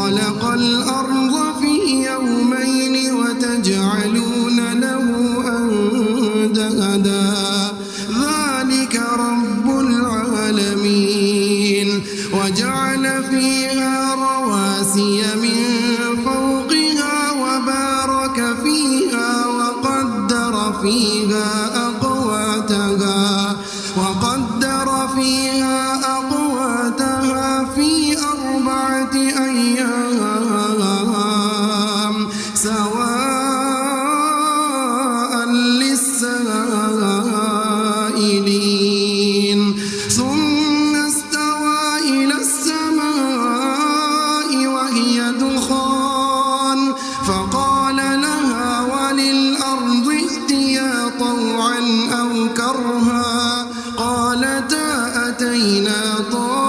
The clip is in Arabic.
خلق الأرض في يومين وتجعلون له أندادا ذلك رب العالمين وجعل فيها رواسي من فوقها وبارك فيها وقدر فيها أقواتها في 4 أيام سواء للسائلين ثم استوى إلى السماء وهي دخان فقال لها وللأرض ائتيا طوعا أو كرها قالتا أتينا طائعين